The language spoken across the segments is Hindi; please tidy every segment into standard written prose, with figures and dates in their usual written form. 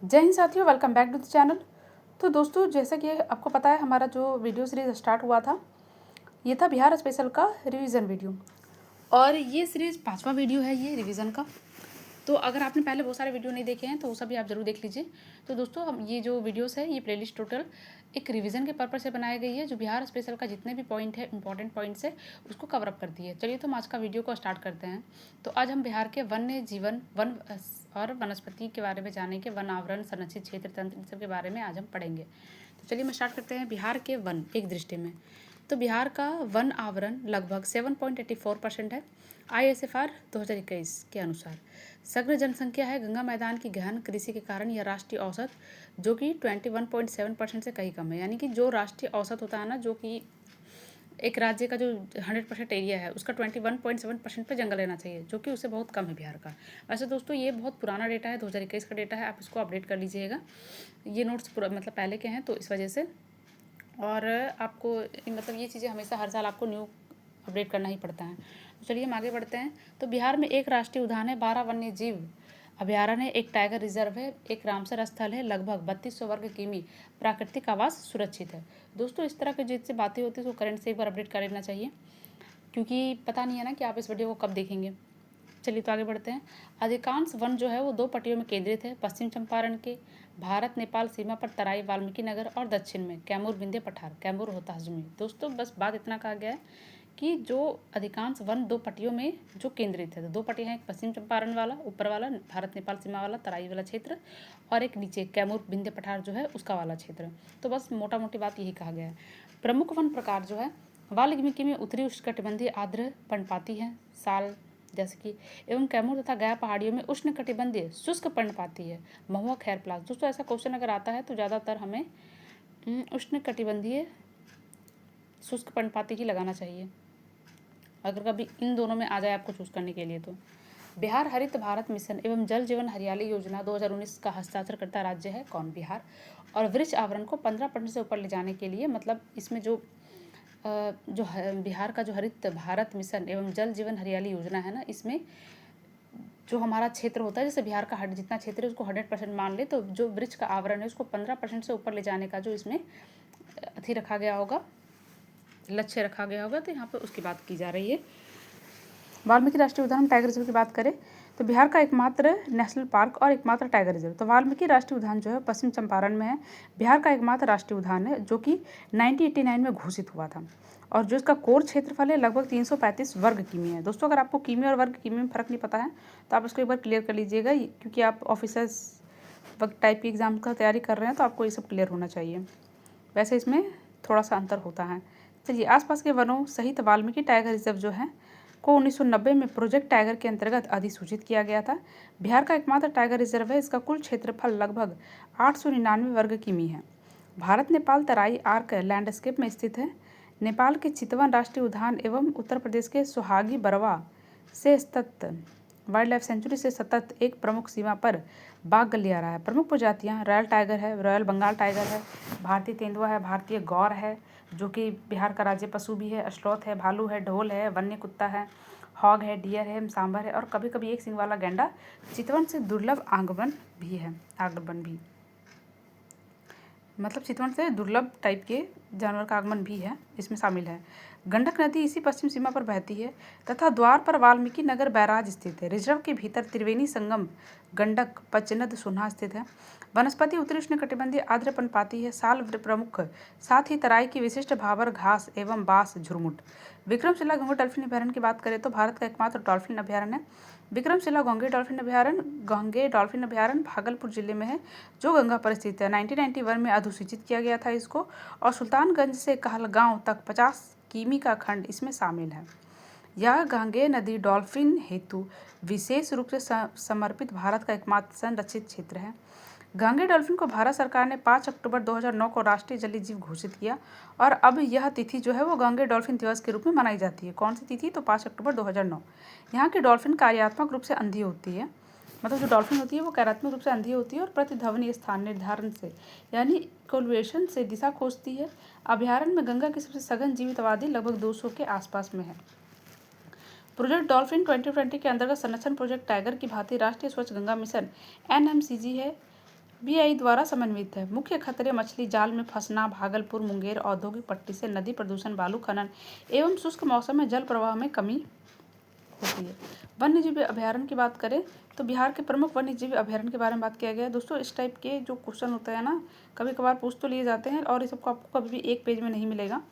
जय हिंद साथियों, welcome back to the channel. तो दोस्तों, जैसा कि आपको पता है, हमारा जो वीडियो सीरीज़ स्टार्ट हुआ था ये था बिहार स्पेशल का रिवीजन वीडियो। और ये सीरीज़ 5वां वीडियो है ये रिवीजन का। तो अगर आपने पहले बहुत सारे वीडियो नहीं देखे हैं तो वो सभी आप जरूर देख लीजिए। तो दोस्तों, हम ये जो वीडियोस है ये प्लेलिस्ट टोटल एक रिवीजन के पर्पज से बनाई गई है, जो बिहार स्पेशल का जितने भी पॉइंट है, इंपॉर्टेंट पॉइंट्स है, उसको कवर अप करती है। चलिए तो हम आज का वीडियो को स्टार्ट करते हैं। तो आज हम बिहार के वन्य जीवन, वन और वनस्पति के बारे में जानेंगे। वन आवरण, संरक्षित क्षेत्र, तंत्र, इन सब के बारे में आज हम पढ़ेंगे। तो चलिए हम स्टार्ट करते हैं बिहार के वन एक दृष्टि में। तो बिहार का वन आवरण लगभग 7.84% है ISFR 2021 के अनुसार। सघन जनसंख्या है, गंगा मैदान की गहन कृषि के कारण यह राष्ट्रीय औसत जो कि 21.7% से कहीं कम है। यानी कि जो राष्ट्रीय औसत होता है ना, जो कि एक राज्य का जो 100% एरिया है उसका 21.7% पे जंगल रहना चाहिए, जो कि उससे बहुत कम है बिहार का। वैसे दोस्तों ये बहुत पुराना डेटा है, 2021 का डेटा है, आप इसको अपडेट कर लीजिएगा। ये नोट्स मतलब पहले के हैं तो इस वजह से। और आपको मतलब ये चीज़ें हमेशा हर साल आपको न्यू अपडेट करना ही पड़ता है। तो चलिए हम आगे बढ़ते हैं। तो बिहार में एक राष्ट्रीय उद्यान है, 12 वन्य जीव अभ्यारण्य है, एक टाइगर रिजर्व है, एक रामसर स्थल है, लगभग 3200 वर्ग किमी प्राकृतिक आवास सुरक्षित है। दोस्तों, इस तरह की जिससे बातें होती है उसको करंट से एक बार अपडेट कर लेना चाहिए, क्योंकि पता नहीं है ना कि आप इस वीडियो को कब देखेंगे। चलिए तो आगे बढ़ते हैं। अधिकांश वन जो है वो 2 पट्टियों में केंद्रित है। पश्चिम चंपारण के भारत नेपाल सीमा पर तराई वाल्मीकि नगर और दक्षिण में कैमूर विंध्य पठार, कैमूर होता हजमी। दोस्तों बस बात इतना कहा गया है कि जो अधिकांश वन 2 पट्टियों में जो केंद्रित है। तो 2 पट्टियाँ हैं, एक पश्चिम चंपारण वाला ऊपर वाला भारत नेपाल सीमा वाला तराई वाला क्षेत्र, और एक नीचे कैमूर विंध्य पठार जो है उसका वाला क्षेत्र। तो बस मोटा मोटी बात यही कहा गया है। प्रमुख वन प्रकार जो है वाल्मीकि में उत्तरी उष्णकटिबंधीय आर्द्र पर्णपाती है, साल जैसे कि, एवं कैमूर तथा गया पहाड़ियों में उष्ण कटिबंधीय शुष्क पर्णपाती है, महुआ खैरप्लास। दोस्तों ऐसा क्वेश्चन अगर आता है तो ज़्यादातर हमें उष्ण कटिबंधीय शुष्क पर्णपाती ही लगाना चाहिए, अगर कभी इन दोनों में आ जाए आपको चूज करने के लिए। तो बिहार हरित भारत मिशन एवं जल जीवन हरियाली योजना 2019 का हस्ताक्षर करता राज्य है कौन? बिहार। और वृक्ष आवरण को 15% से ऊपर ले जाने के लिए, मतलब इसमें जो बिहार का जो हरित भारत मिशन एवं जल जीवन हरियाली योजना है ना, इसमें जो हमारा क्षेत्र होता है, जैसे बिहार का जितना क्षेत्र है उसको 100% मान ले, तो जो वृक्ष का आवरण है उसको 15% से ऊपर ले जाने का जो इसमें अथी रखा गया होगा, लक्ष्य रखा गया होगा, तो यहाँ पर उसकी बात की जा रही है। वाल्मीकि राष्ट्रीय उद्यान, टाइगर रिजर्व की बात करें तो बिहार का एकमात्र नेशनल पार्क और एकमात्र टाइगर रिजर्व तो वाल्मीकि राष्ट्रीय उद्यान जो है पश्चिम चंपारण में है। बिहार का एकमात्र राष्ट्रीय उद्यान है जो कि 1989 में घोषित हुआ था, और जो इसका कोर क्षेत्रफल है लगभग 335 वर्ग किमी है। दोस्तों अगर आपको किमी और वर्ग किमी में फ़र्क नहीं पता है तो आप इसको एक बार क्लियर कर लीजिएगा, क्योंकि आप ऑफिसर्स वक्त टाइप की एग्ज़ाम का तैयारी कर रहे हैं तो आपको ये सब क्लियर होना चाहिए। वैसे इसमें थोड़ा सा अंतर होता है। चलिए, आसपास के वनों सहित वाल्मीकि टाइगर रिजर्व जो है को 1990 में प्रोजेक्ट टाइगर के अंतर्गत अधिसूचित किया गया था। बिहार का एकमात्र टाइगर रिजर्व है, इसका कुल क्षेत्रफल लगभग 899 वर्ग किमी है। भारत नेपाल तराई आर्क लैंडस्केप में स्थित है। नेपाल के चितवन राष्ट्रीय उद्यान एवं उत्तर प्रदेश के सुहागी बरवा से सतत वाइल्ड लाइफ सेंचुरी से सतत एक प्रमुख सीमा पर बाघ गलियारा है। प्रमुख प्रजातियां रॉयल टाइगर है, रॉयल बंगाल टाइगर है, भारतीय तेंदुआ है, भारतीय गौर है जो कि बिहार का राज्य पशु भी है, स्लॉथ है, भालू है, ढोल है, वन्य कुत्ता है, हॉग है, डियर है, सांभर है, और कभी कभी एक सिंग वाला गैंडा चितवन से दुर्लभ आगमन भी, मतलब चितवन से दुर्लभ टाइप के जानवर का आगमन भी है, इसमें शामिल है। गंडक नदी इसी पश्चिम सीमा पर बहती है तथा द्वार पर वाल्मीकि नगर बैराज स्थित है। रिजर्व के भीतर त्रिवेणी संगम, गंडक, पंचनद, सोन्हा स्थित है। वनस्पति उत्तरी उष्णकटिबंधीय आर्द्र पर्णपाती है, साल प्रमुख, साथ ही तराई की विशिष्ट भाबर घास एवं बांस झुरमुट। विक्रमशिला घोंघे डॉल्फिन अभ्यारण्य की बात करें तो भारत का एकमात्र डॉल्फिन अभ्यारण्य है विक्रमशिला घोंघे डॉल्फिन अभ्यारण्य भागलपुर जिले में है, जो गंगा पर स्थित है। 1991 में अधिसूचित किया गया था इसको, और सुल्तानगंज से कहलगांव तक 50 किमी का खंड इसमें शामिल है। यह गांगेय नदी डॉल्फिन हेतु विशेष रूप से समर्पित भारत का एकमात्र संरक्षित क्षेत्र है। गांगेय डॉल्फिन को भारत सरकार ने 5 अक्टूबर 2009 को राष्ट्रीय जलीय जीव घोषित किया, और अब यह तिथि जो है वो गांगेय डॉल्फिन दिवस के रूप में मनाई जाती है। कौन सी तिथि? तो 5 अक्टूबर 2009। यहाँ की डॉल्फिन कार्यात्मक रूप से अंधी होती है, मतलब जो डॉल्फिन होती है वो कार्यात्मक रूप से अंधी होती है और प्रतिध्वनि स्थान निर्धारण से, यानी कोलुएशन से दिशा खोजती है। अभ्यारण्य में गंगा की सबसे सघन जीवित आबादी लगभग 200 के आसपास में है। प्रोजेक्ट डॉल्फिन 2020 के अंतर्गत संरक्षण प्रोजेक्ट टाइगर की भांति राष्ट्रीय स्वच्छ गंगा मिशन NMCG है BI द्वारा समन्वित है। मुख्य खतरे मछली जाल में फंसना, भागलपुर मुंगेर औद्योगिक पट्टी से नदी प्रदूषण, बालू खनन एवं शुष्क मौसम में जल प्रवाह में कमी होती है। वन्यजीव अभयारण्य की बात करें तो बिहार के प्रमुख वन्यजीव अभयारण्य के बारे में बात किया गया है। दोस्तों इस टाइप के जो क्वेश्चन होते हैं ना, कभी कभार पूछ तो लिए जाते हैं और ये सबको आपको कभी भी एक पेज में नहीं मिलेगा।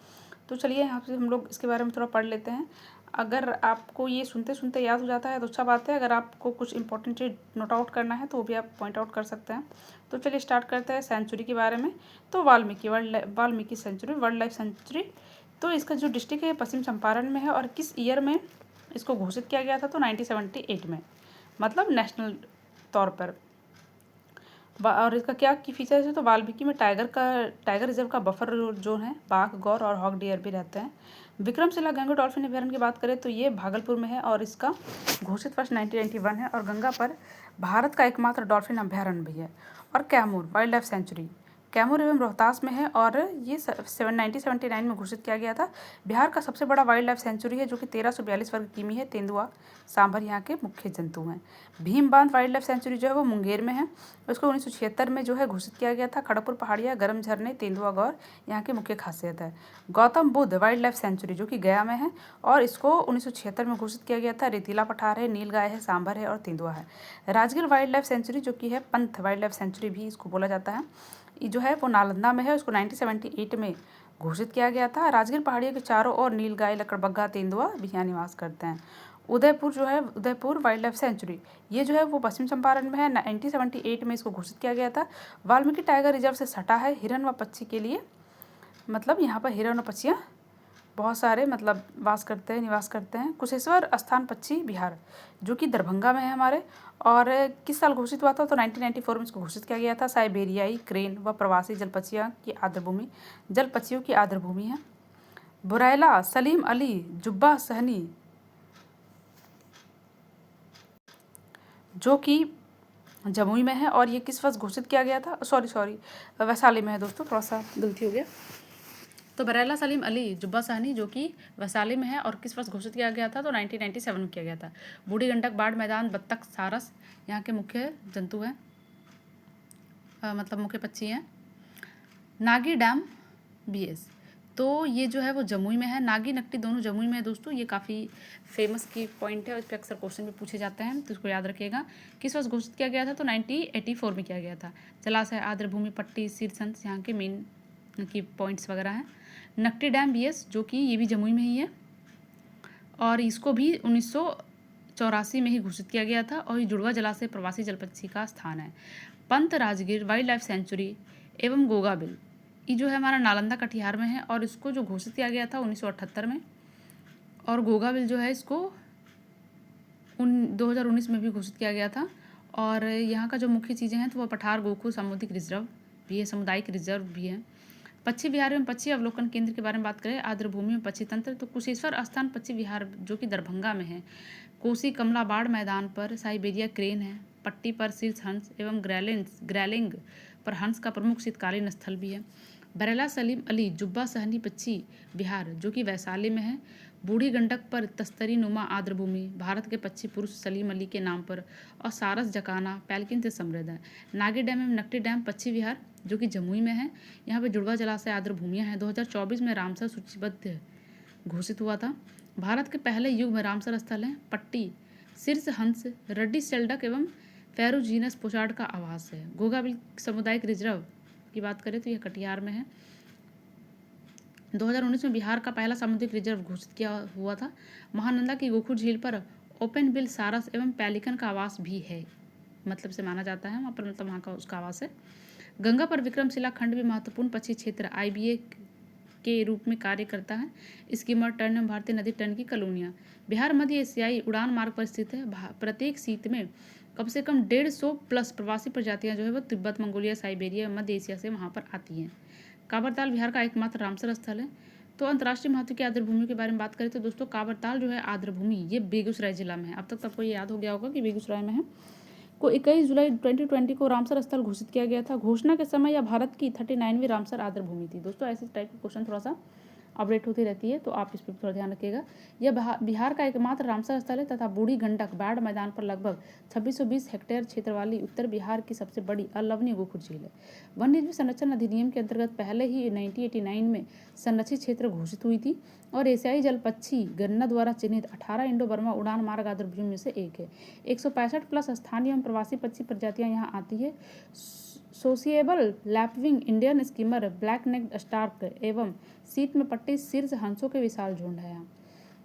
तो चलिए यहाँ से हम लोग इसके बारे में थोड़ा पढ़ लेते हैं। अगर आपको ये सुनते सुनते याद हो जाता है तो अच्छा बात है। अगर आपको कुछ इंपॉर्टेंट चीज नोट आउट करना है तो वो भी आप पॉइंट आउट कर सकते हैं। तो चलिए स्टार्ट करते हैं सेंचुरी के बारे में। तो Valmiki sanctuary, wildlife sanctuary. तो इसका जो डिस्ट्रिक्ट है पश्चिम चंपारण में है और किस ईयर में इसको घोषित किया गया था तो 1978 में, मतलब नेशनल तौर पर। और इसका क्या की फीचर्स है तो वाल्मीकि में टाइगर रिजर्व का बफर जोन है, बाघ, गौर और हॉक डियर भी रहते हैं। विक्रमशिला गंगा डॉल्फिन अभयारण्य की बात करें तो ये भागलपुर में है और इसका घोषित वर्ष 1991 है और गंगा पर भारत का एकमात्र डॉल्फिन अभयारण्य भी है। और Kaimur wild life sanctuary Kaimur एवं रोहतास में है और ये 1979 में घोषित किया गया था। बिहार का सबसे बड़ा वाइल्ड लाइफ सेंचुरी है जो कि 1342 वर्ग किमी है। तेंदुआ, सांभर यहाँ के मुख्य जंतु हैं। भीम बांध वाइल्ड लाइफ सेंचुरी जो है वो मुंगेर में है। उसको 1976 में जो है घोषित किया गया था। खड़गपुर पहाड़िया, गर्म झरने, तेंदुआ गौर यहाँ की मुख्य खासियत है। Gautam Buddha wild life sanctuary जो कि गया में है और इसको 1976 में घोषित किया गया था। रेतीला पठार है, नीलगाय है, सांभर है और तेंदुआ है। राजगीर वाइल्ड लाइफ सेंचुरी जो कि है पंथ वाइल्ड लाइफ सेंचुरी भी इसको बोला जाता है, ये जो है वो नालंदा में है। उसको 1978 में घोषित किया गया था। राजगीर पहाड़ियों के चारों ओर नीलगाय, लकड़बग्गा, तेंदुआ भी यहाँ निवास करते हैं। उदयपुर जो है उदयपुर वाइल्ड लाइफ सेंचुरी, ये जो है वो पश्चिम चंपारण में है। 1978 में इसको घोषित किया गया था। वाल्मीकि टाइगर रिजर्व से सटा है। हिरन व पक्षी के लिए, मतलब यहाँ पर हिरन और पक्षियाँ बहुत सारे मतलब निवास करते हैं। कुशेश्वर स्थान पक्षी विहार जो कि दरभंगा में है हमारे, और किस साल घोषित हुआ था तो 1994 में इसको घोषित किया गया था। साइबेरियाई क्रेन व प्रवासी जल पक्षियों की आर्द्रभूमि है। बुरैला सलीम अली जुब्बा सहनी जो कि जमुई में है और ये किस वर्ष घोषित किया गया था, सॉरी वैशाली में है दोस्तों, थोड़ा सा गलती हो गया। तो बरैला सलीम अली जुब्बा साहनी जो कि वैशाली में है और किस वर्ष घोषित किया गया था तो 1997 में किया गया था। बूढ़ी गंडक, बाढ़ मैदान, बत्तख, सारस यहाँ के मुख्य जंतु हैं, मतलब मुख्य पक्षी हैं। नागी डैम BS, तो ये जो है वो जमुई में है। नागी नकटी दोनों जमुई में है दोस्तों। ये काफ़ी फेमस की पॉइंट है और इस पर अक्सर क्वेश्चन भी पूछे जाते हैं, तो इसको याद रखिएगा। किस वर्ष घोषित किया गया था तो 1984 में किया गया था। जलाशय, आर्द्रभूमि, पट्टी, शीर्षंश यहाँ के मेन की पॉइंट्स वगैरह हैं। नकटी डैम BS जो कि ये भी जमुई में ही है और इसको भी 1984 में ही घोषित किया गया था और ये जुड़वा जलाशय प्रवासी जल पक्षी का स्थान है। Pant Rajgir wild life sanctuary एवं गोगाबिल, ये जो है हमारा नालंदा कटिहार में है और इसको जो घोषित किया गया था 1978 में, और गोगाबिल जो है इसको 2019 में भी घोषित किया गया था। और यहाँ का जो मुख्य चीज़ें हैं तो वह पठार, गोखू, सामुदायिक रिजर्व भी है, सामुदायिक रिजर्व भी है। पक्षी विहार में पक्षी अवलोकन केंद्र के बारे में बात करें, आर्द्रभूमि में पक्षी तंत्र तो कुशेश्वर स्थान पक्षी विहार जो कि दरभंगा में है। कोसी कमला बाढ़ मैदान पर साइबेरिया क्रेन है। पट्टी पर शीर्ष हंस एवं ग्रैलिंग पर हंस का प्रमुख शीतकालीन स्थल भी है। बरेला सलीम अली जुब्बा सहनी पक्षी विहार जो कि वैशाली में है। बूढ़ी गंडक पर तस्तरी नुमा आर्द्रभूमि भारत के पक्षी पुरुष सलीम अली के नाम पर और सारस जकाना पैल्किन से समृद्ध है। नागी डैम एवं नकटी डैम पक्षी विहार जो कि जमुई में है। यहाँ पे जुड़वा जलाशय आर्द्रभूमियाँ हैं। 2024 में रामसर सूचीबद्ध घोषित हुआ था। भारत के पहले युग में रामसर स्थल है। पट्टी शीर्ष हंस, रड्डी सेल्डक एवं फेरुजीनस पोचार्ड का आवास है। गोगाबिल सामुदायिक रिजर्व की बात करें तो यह कटिहार में है। 2019 में बिहार का पहला सामुद्रिक रिजर्व घोषित किया हुआ था। महानंदा की गोखू झील पर ओपन बिल सारस एवं पैलिकन का आवास भी है, मतलब से माना जाता है वहाँ पर, मतलब वहाँ का उसका आवास है। गंगा पर विक्रमशिला खंड भी महत्वपूर्ण पक्षी क्षेत्र IBA के रूप में कार्य करता है। स्कीमर, टर्न एवं भारतीय नदी टर्न की कॉलोनियाँ बिहार मध्य एशियाई उड़ान मार्ग पर स्थित है। प्रत्येक सीट में कम से कम 150+ प्रवासी प्रजातियां जो है वो तिब्बत, मंगोलिया, साइबेरिया, मध्य एशिया से वहाँ पर आती हैं। काबरताल बिहार का एकमात्र रामसर स्थल है। तो अंतर्राष्ट्रीय महत्व की आर्द्रभूमि के बारे में बात करें तो दोस्तों काबरताल जो है आर्द्रभूमि ये बेगूसराय जिला में है। अब तक आपको ये याद हो गया होगा कि बेगूसराय में है। को 21 जुलाई 2020 को रामसर स्थल घोषित किया गया था। घोषणा के समय यह भारत की 39वीं रामसर आर्द्रभूमि थी। दोस्तों ऐसे टाइप के क्वेश्चन थोड़ा सा अपडेट होती रहती है, तो आप इस पर थोड़ा ध्यान रखिएगा। यह बिहार का एकमात्र रामसर स्थल है तथा बूढ़ी गंडक बाढ़ मैदान पर लगभग 2620 हेक्टेयर क्षेत्र वाली उत्तर बिहार की सबसे बड़ी अलवनीय गोखुर झील है। वन्यजीव संरक्षण अधिनियम के अंतर्गत पहले ही 1989 में संरक्षित क्षेत्र घोषित हुई थी और एशियाई जल पक्षी गणना द्वारा चिन्हित 18 इंडो बर्मा उड़ान मार्ग आर्द्रभूमि में से एक है। 165 प्लस स्थानीय एवं प्रवासी पक्षी प्रजातियां यहाँ आती है। Sociable lapwing Indian skimmer, black necked stork एवं शीत में पट्टी शीर्ष हंसों के विशाल झुंड है। यहाँ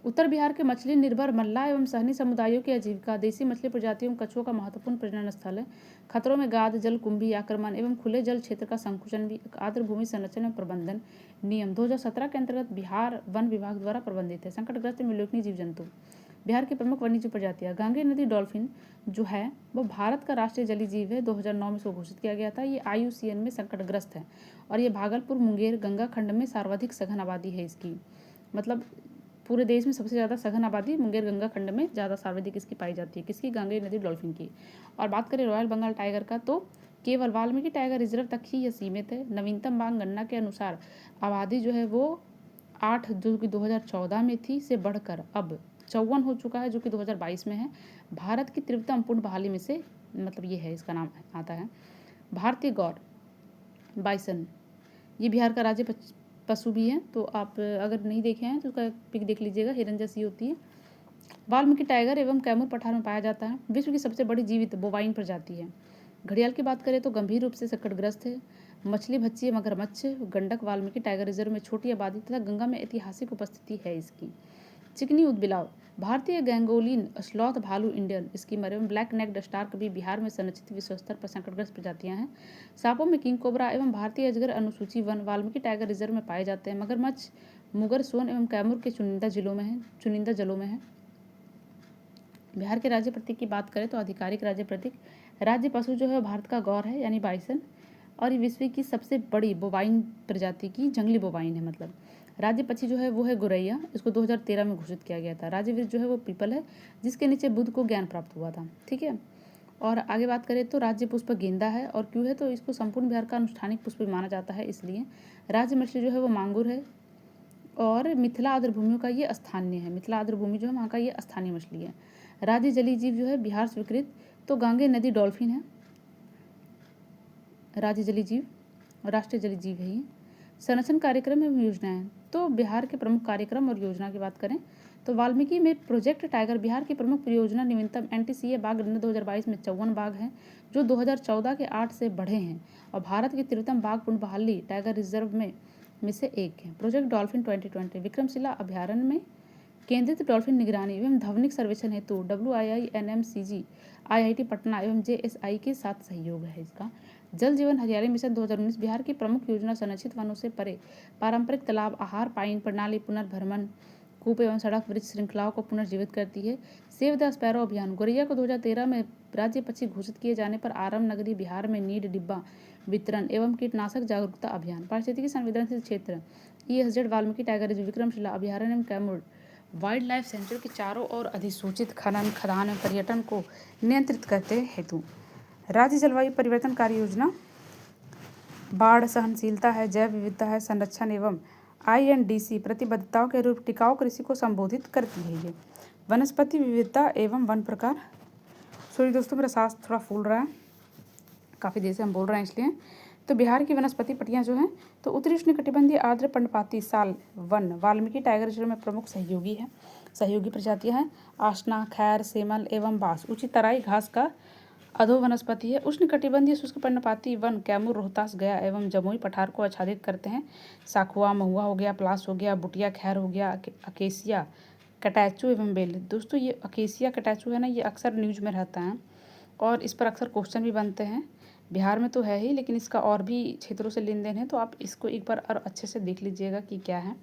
उत्तर बिहार के मछली निर्भर मल्लाह एवं सहनी समुदायों की आजीविका देसी मछली प्रजातियों कछुओं का महत्वपूर्ण प्रजनन स्थल है। खतरों में गाद, जल कुंभी आक्रमण एवं खुले जल क्षेत्र का संकुचन भी आर्द्र भूमि संरक्षण एवं प्रबंधन नियम 2017 के अंतर्गत बिहार वन विभाग द्वारा प्रबंधित है। संकटग्रस्त एवं उल्लेखनीय जीव जंतु। बिहार की प्रमुख वन्यजीव प्रजातियां। गांगे नदी डॉल्फिन जो है वह भारत का राष्ट्रीय जलीय जीव है। 2009 में इसको घोषित किया गया था। ये IUCN में संकटग्रस्त है और ये भागलपुर, मुंगेर, गंगा खंड में सर्वाधिक सघन आबादी है इसकी। मतलब पूरे देश में सबसे ज़्यादा सघन आबादी मुंगेर गंगा खंड में ज़्यादा सर्वाधिक इसकी पाई जाती है। किसकी? गांगे नदी डॉल्फिन की। और बात करें रॉयल बंगाल टाइगर का, तो केवल वाल्मीकि टाइगर रिजर्व तक ही यह सीमित है। नवीनतम बाघ गणना के अनुसार आबादी जो है वो 8 जो कि 2014 में थी से बढ़कर अब 54 हो चुका है, जो कि 2022 में है। भारत की तीव्रतम पूर्ण बहाली में से मतलब ये है, इसका नाम आता है। भारतीय गौर बाइसन, ये बिहार का राज्य पशु भी है, तो आप अगर नहीं देखे हैं तो उसका पिक देख लीजिएगा, हिरन जैसी होती है। वाल्मीकि टाइगर एवं कैमूर पठार में पाया जाता है। विश्व की सबसे बड़ी जीवित बोवाइन प्रजाति है। घड़ियाल की बात करें तो गंभीर रूप से संकटग्रस्त है। मछली भक्षी मगरमच्छ गंडक वाल्मीकि टाइगर रिजर्व में छोटी आबादी तथा गंगा में ऐतिहासिक उपस्थिति है इसकी। चिकनी उदबिलाव, भारतीय गैंगोलिन स्लॉथ भालू इंडियन स्कीमर एवं ब्लैक नेक्ड स्टार्क भी बिहार में संरक्षित विश्व स्तर पर संकटग्रस्त प्रजातियां हैं। सांपों में किंग कोबरा एवं भारतीय अजगर अनुसूची वन वाल्मीकि टाइगर रिजर्व में पाए जाते हैं। मगरमच्छ मुगर, सोन एवं कैमूर के चुनिंदा जलों में है। बिहार के राज्य प्रतीक की बात करें तो आधिकारिक राज्य प्रतीक राज्य पशु जो है भारत का गौर है यानी बाइसन, और ये विश्व की सबसे बड़ी बोवाइन प्रजाति की जंगली बोवाइन है। मतलब राज्य पक्षी जो है वो है गोरैया, इसको 2013 में घोषित किया गया था। राज्य वृक्ष जो है वो पीपल है, जिसके नीचे बुद्ध को ज्ञान प्राप्त हुआ था। ठीक है, और आगे बात करें तो राज्य पुष्प गेंदा है, और क्यों है तो इसको संपूर्ण बिहार का अनुष्ठानिक पुष्प माना जाता है इसलिए। राज्य मछली जो है वो मांगुर है, और मिथिला आर्द्र भूमियों का ये स्थानीय है। मिथिला आर्द्र भूमि जो है वहाँ का ये स्थानीय मछली है। राज्य जलीय जीव जो है बिहार स्वीकृत तो गांगे नदी डॉल्फिन है, राज्य जलीय जीव, राष्ट्रीय जलीय जीव है ये। संरक्षण कार्यक्रम एवं योजनाएं, तो बिहार के प्रमुख कार्यक्रम और योजना की बात करें तो वाल्मीकि में प्रोजेक्ट टाइगर बिहार की प्रमुख परियोजना नवीनतम NTCA बाघ गणना 2022 में 54 बाघ हैं, जो 2014 के 8 से बढ़े हैं, और भारत की तीव्रतम बाघ पूर्ण बहाली टाइगर रिजर्व में से एक है। प्रोजेक्ट डॉल्फिन 2020 विक्रमशिला अभ्यारण्य में केंद्रित डॉल्फिन निगरानी एवं ध्वनिक सर्वेक्षण हेतु WII-NMCG IIT पटना एवं JSI के साथ सहयोग है इसका। जल जीवन हरियाली मिशन 2019 बिहार की प्रमुख योजना संरक्षित वनों से परे पारंपरिक तालाब, आहार, पाइन प्रणाली, पुनर्भ्रमण कूप एवं सड़क वृक्ष श्रृंखलाओं को पुनर्जीवित करती है। सेव द स्पैरो अभियान, गोरैया को 2013 में राज्य पक्षी घोषित किए जाने पर आरम नगरी बिहार में नीड डिब्बा वितरण एवं कीटनाशक जागरूकता अभियान। पारिस्थितिकी संवेदनशील क्षेत्र ESZ वाल्मीकि टाइगर विक्रमशिला अभ्यारण्य एवं कैमूर वाइल्ड लाइफ सेंचुरी के चारों ओर अधिसूचित खनन, खदान एवं पर्यटन को नियंत्रित करते हेतु राज्य जलवायु परिवर्तन कार्य योजना, बाढ़ सहनशीलता है, जैव विविधता है, संरक्षण एवं INDC प्रतिबद्धताओं के रूप टिकाऊ कृषि को संबोधित करती है। ये वनस्पति विविधता एवं वन प्रकार। सॉरी दोस्तों, मेरा सांस थोड़ा फूल रहा है, काफ़ी देर से हम बोल रहे हैं इसलिए। तो बिहार की वनस्पति पट्टियाँ जो हैं तो उत्तरी उष्णकटिबंधीय आर्द्र पर्णपाती साल वन वाल्मीकि टाइगर रिजर्व में प्रमुख सहयोगी प्रजातियाँ हैं। आसना, खैर, सेमल एवं बांस उचित तराई घास का अधो वनस्पति है। उष्णकटिबंधीय शुष्क पर्णपाती वन कैमूर, रोहतास, गया एवं जमुई पठार को आच्छादित करते हैं। साखुआ, महुआ हो गया, प्लास हो गया, बुटिया खैर हो गया, अकेसिया, कटैचू एवं बेल। दोस्तों ये अकेसिया कटैचू है ना, ये अक्सर न्यूज़ में रहता है और इस पर अक्सर क्वेश्चन भी बनते हैं। बिहार में तो है ही, लेकिन इसका और भी क्षेत्रों से लेन देन है, तो आप इसको एक बार और अच्छे से देख लीजिएगा कि क्या है।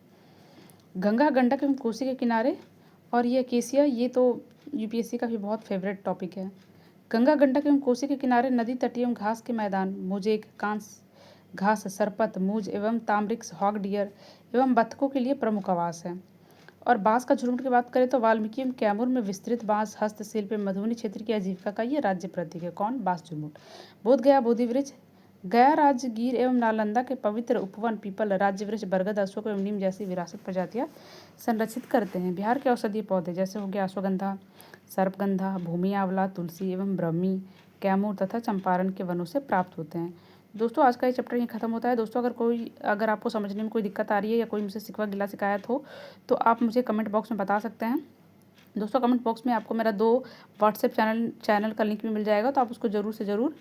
गंगा, गंडक एवं कोसी के किनारे, और ये अकेसिया ये तो UPSC का भी बहुत फेवरेट टॉपिक है। गंगा, गंडक एवं कोसी के किनारे नदी तट एवं घास के मैदान, मोजेक, कांस घास, सरपत, मूज एवं ताम्रिक्स, हॉग डियर एवं बत्तखों के लिए प्रमुख आवास है। और बांस का झुरमुट की बात करें तो वाल्मीकि एवं कैमूर में विस्तृत बांस हस्तशिल्प मधुबनी क्षेत्र की आजीविका का ये राज्य प्रतीक है। कौन? बांस झुरमुट। बोधगया बोधि वृक्ष गया राजगीर एवं नालंदा के पवित्र उपवन पीपल, राज्य वृक्ष, बरगद, अशोक एवं नीम जैसी विरासत प्रजातियां संरक्षित करते हैं। बिहार के औषधीय पौधे जैसे हो गया अश्वगंधा, सर्पगंधा, भूमि आंवला, तुलसी एवं ब्रह्मी, कैमूर तथा चंपारण के वनों से प्राप्त होते हैं। दोस्तों आज का ये चैप्टर यहीं खत्म होता है। दोस्तों अगर आपको समझने में कोई दिक्कत आ रही है या कोई मुझसे शिकवा गिला शिकायत हो तो आप मुझे कमेंट बॉक्स में बता सकते हैं। दोस्तों कमेंट बॉक्स में आपको मेरा 2 व्हाट्सएप चैनल का लिंक भी मिल जाएगा, तो आप उसको ज़रूर से ज़रूर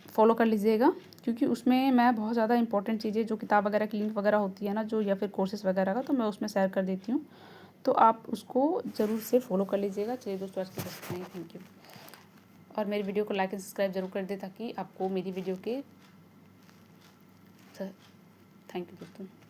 फॉलो कर लीजिएगा, क्योंकि उसमें मैं बहुत ज़्यादा इंपॉर्टेंट चीज़ें जो किताब वगैरह की लिंक वगैरह होती है ना, जो या फिर कोर्सेज़ वगैरह का, तो मैं उसमें शेयर कर देती हूँ, तो आप उसको ज़रूर से फॉलो कर लीजिएगा। चलिए दोस्तों आज के बस इतना ही, थैंक यू। और मेरी वीडियो को लाइक एंड सब्सक्राइब जरूर कर दें ताकि आपको मेरी वीडियो के थैंक यू दोस्तों।